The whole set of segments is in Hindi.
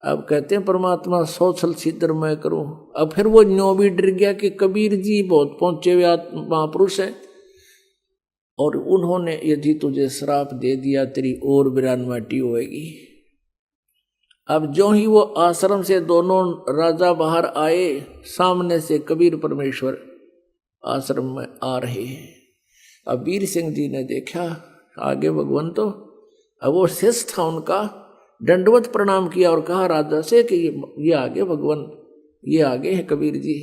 अब कहते हैं परमात्मा सौछल छिद्र मैं करूं। अब फिर वो न्यो भी डर गया कि कबीर जी बहुत पहुंचे हुए महापुरुष है, और उन्होंने यदि तुझे श्राप दे दिया तेरी और बिरान माटी होएगी। अब जो ही वो आश्रम से दोनों राजा बाहर आए, सामने से कबीर परमेश्वर आश्रम में आ रहे हैं। अब वीर सिंह जी ने देखा आगे भगवान, तो अब वो शिष्य था उनका, दंडवत प्रणाम किया और कहा राजा से कि ये आगे भगवान, ये आगे है कबीर जी।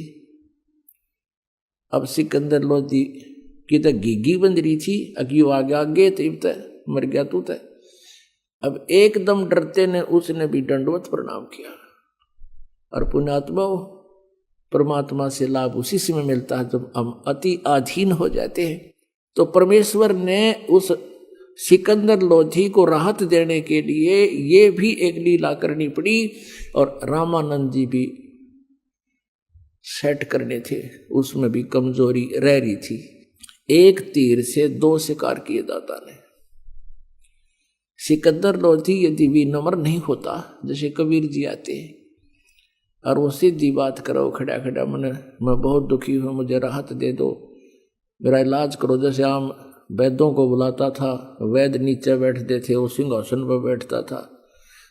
अब सिकंदर लोधी की तो घीघी बंद रही थी, अगियो आगे आगे तीब तय मर गया तू तय। अब एकदम डरते ने उसने भी दंडवत प्रणाम किया। और पुण्यात्मा, परमात्मा से लाभ उसी समय मिलता है जब हम अति अधीन हो जाते हैं। तो परमेश्वर ने उस सिकंदर लोधी को राहत देने के लिए ये भी एक लीला करनी पड़ी, और रामानंद जी भी सेट करने थे, उसमें भी कमजोरी रह रही थी। एक तीर से दो शिकार किए दाता ने। सिकंदर लोधी यदि भी नम्र नहीं होता, जैसे कबीर जी आते हैं और वो सीधी बात करो खड़ा खड़ा, मैं बहुत दुखी हूँ, मुझे राहत दे दो, मेरा इलाज करो। जैसे आम वैद्यों को बुलाता था, वैद्य नीचे बैठते थे, वो सिंहासन पर बैठता था।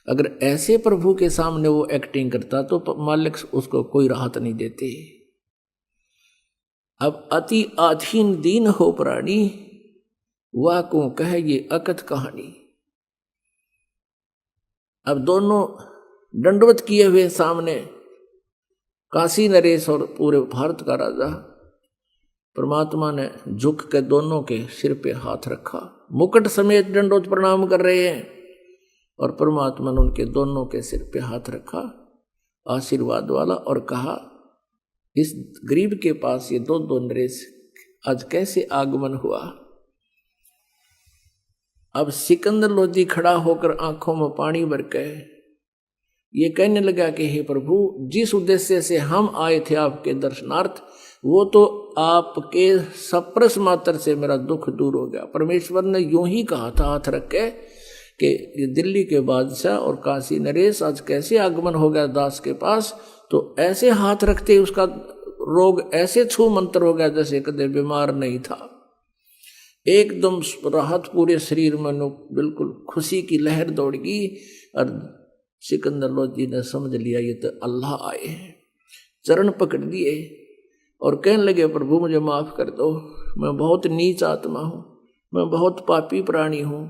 अगर ऐसे प्रभु के सामने वो एक्टिंग करता तो मालिक उसको कोई राहत नहीं देते। अब अति अधीन दीन हो प्राणी, वह को कहे ये अकथ कहानी। अब दोनों दंडवत किए हुए सामने, काशी नरेश और पूरे भारत का राजा, परमात्मा ने झुक के दोनों के सिर पे हाथ रखा, मुकुट समेत दंडवत प्रणाम कर रहे हैं, और परमात्मा ने उनके दोनों के सिर पे हाथ रखा आशीर्वाद वाला, और कहा इस गरीब के पास ये दो नरेश आज कैसे आगमन हुआ। अब सिकंदर लोधी खड़ा होकर आंखों में पानी भर के ये कहने लगा कि हे प्रभु, जिस उद्देश्य से हम आए थे आपके दर्शनार्थ, वो तो आपके सप्रस मात्र से मेरा दुख दूर हो गया। परमेश्वर ने यूं ही कहा था हाथ रख के कि ये दिल्ली के बादशाह और काशी नरेश आज कैसे आगमन हो गया दास के पास। तो ऐसे हाथ रखते उसका रोग ऐसे छू मंत्र हो गया जैसे कदे बीमार नहीं था। एकदम राहत पूरे शरीर में, बिल्कुल खुशी की लहर दौड़ गई। और सिकंदर लोधी ने समझ लिया ये तो अल्लाह आए हैं, चरण पकड़ दिए और कहने लगे प्रभु मुझे माफ कर दो, मैं बहुत नीच आत्मा हूँ, मैं बहुत पापी प्राणी हूँ,